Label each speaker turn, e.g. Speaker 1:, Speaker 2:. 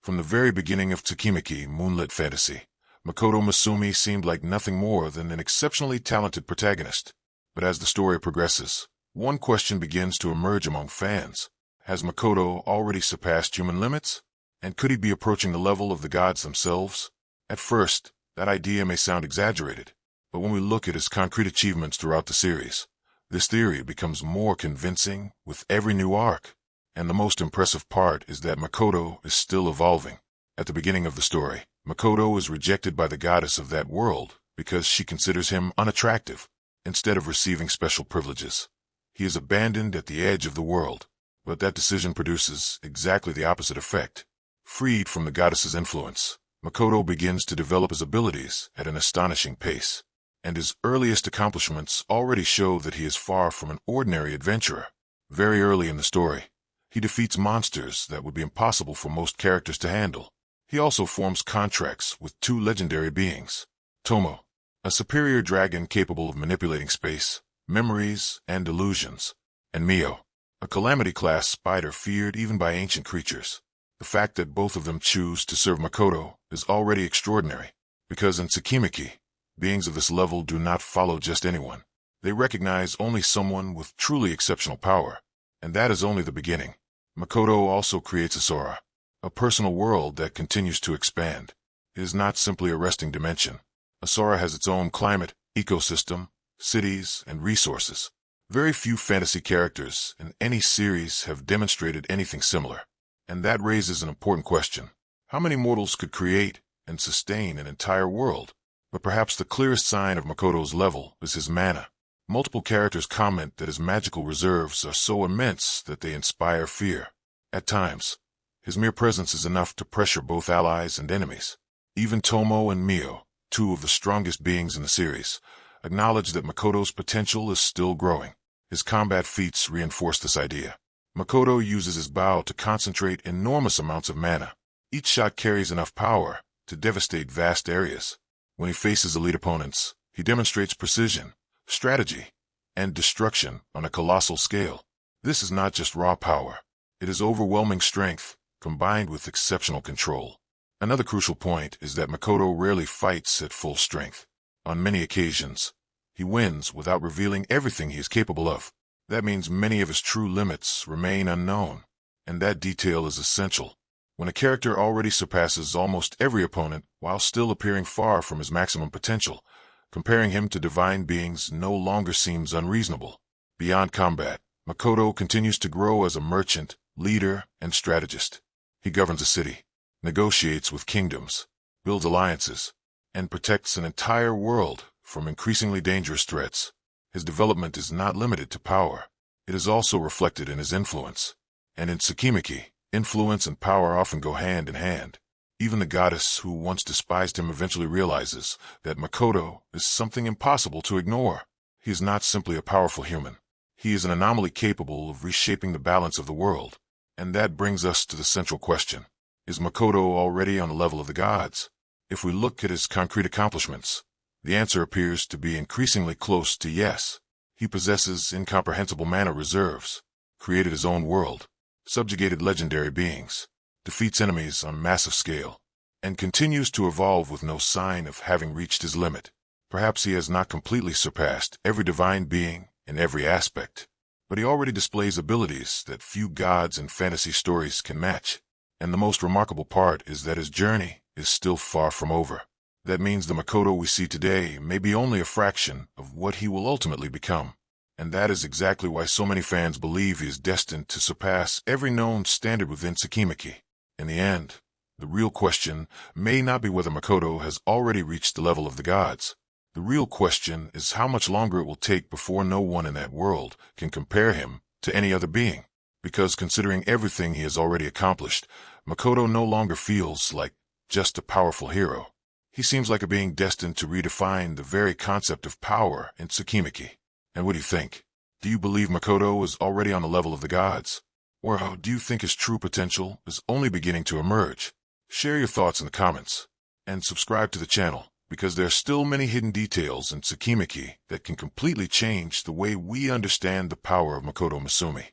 Speaker 1: From the very beginning of Tsukimichi, Moonlit Fantasy, Makoto Misumi seemed like nothing more than an exceptionally talented protagonist. But as the story progresses, one question begins to emerge among fans. Has Makoto already surpassed human limits? And could he be approaching the level of the gods themselves? At first, that idea may sound exaggerated, but when we look at his concrete achievements throughout the series, this theory becomes more convincing with every new arc. And the most impressive part is that Makoto is still evolving. At the beginning of the story, Makoto is rejected by the goddess of that world because she considers him unattractive. Instead of receiving special privileges, he is abandoned at the edge of the world. But that decision produces exactly the opposite effect. Freed from the goddess's influence, Makoto begins to develop his abilities at an astonishing pace, and his earliest accomplishments already show that he is far from an ordinary adventurer. Very early in the story, he defeats monsters that would be impossible for most characters to handle. He also forms contracts with two legendary beings, Tomoe, a superior dragon capable of manipulating space, memories, and illusions, and Mio, a calamity-class spider feared even by ancient creatures. The fact that both of them choose to serve Makoto is already extraordinary, because in Tsukimichi, beings of this level do not follow just anyone. They recognize only someone with truly exceptional power, and that is only the beginning. Makoto also creates a Sora, a personal world that continues to expand. It is not simply a resting dimension. Asura has its own climate, ecosystem, cities, and resources. Very few fantasy characters in any series have demonstrated anything similar. And that raises an important question. How many mortals could create and sustain an entire world? But perhaps the clearest sign of Makoto's level is his mana. Multiple characters comment that his magical reserves are so immense that they inspire fear. At times, his mere presence is enough to pressure both allies and enemies. Even Tomoe and Mio, two of the strongest beings in the series, acknowledge that Makoto's potential is still growing. His combat feats reinforce this idea. Makoto uses his bow to concentrate enormous amounts of mana. Each shot carries enough power to devastate vast areas. When he faces elite opponents, he demonstrates precision, strategy, and destruction on a colossal scale. This is not just raw power. It is overwhelming strength, combined with exceptional control. Another crucial point is that Makoto rarely fights at full strength. On many occasions, he wins without revealing everything he is capable of. That means many of his true limits remain unknown, and that detail is essential. When a character already surpasses almost every opponent while still appearing far from his maximum potential, comparing him to divine beings no longer seems unreasonable. Beyond combat, Makoto continues to grow as a merchant, leader, and strategist. He governs a city, negotiates with kingdoms, builds alliances, and protects an entire world from increasingly dangerous threats. His development is not limited to power. It is also reflected in his influence. And in Tsukimichi, influence and power often go hand in hand. Even the goddess who once despised him eventually realizes that Makoto is something impossible to ignore. He is not simply a powerful human. He is an anomaly capable of reshaping the balance of the world. And that brings us to the central question. Is Makoto already on the level of the gods? If we look at his concrete accomplishments, the answer appears to be increasingly close to yes. He possesses incomprehensible mana reserves, created his own world, subjugated legendary beings, defeats enemies on massive scale, and continues to evolve with no sign of having reached his limit. Perhaps he has not completely surpassed every divine being in every aspect, but he already displays abilities that few gods in fantasy stories can match. And the most remarkable part is that his journey is still far from over. That means the Makoto we see today may be only a fraction of what he will ultimately become. And that is exactly why so many fans believe he is destined to surpass every known standard within Tsukimichi. In the end, the real question may not be whether Makoto has already reached the level of the gods. The real question is how much longer it will take before no one in that world can compare him to any other being. Because considering everything he has already accomplished, Makoto no longer feels like just a powerful hero. He seems like a being destined to redefine the very concept of power in Tsukimichi. And what do you think? Do you believe Makoto is already on the level of the gods? Or do you think his true potential is only beginning to emerge? Share your thoughts in the comments, and subscribe to the channel, because there are still many hidden details in Tsukimichi that can completely change the way we understand the power of Makoto Misumi.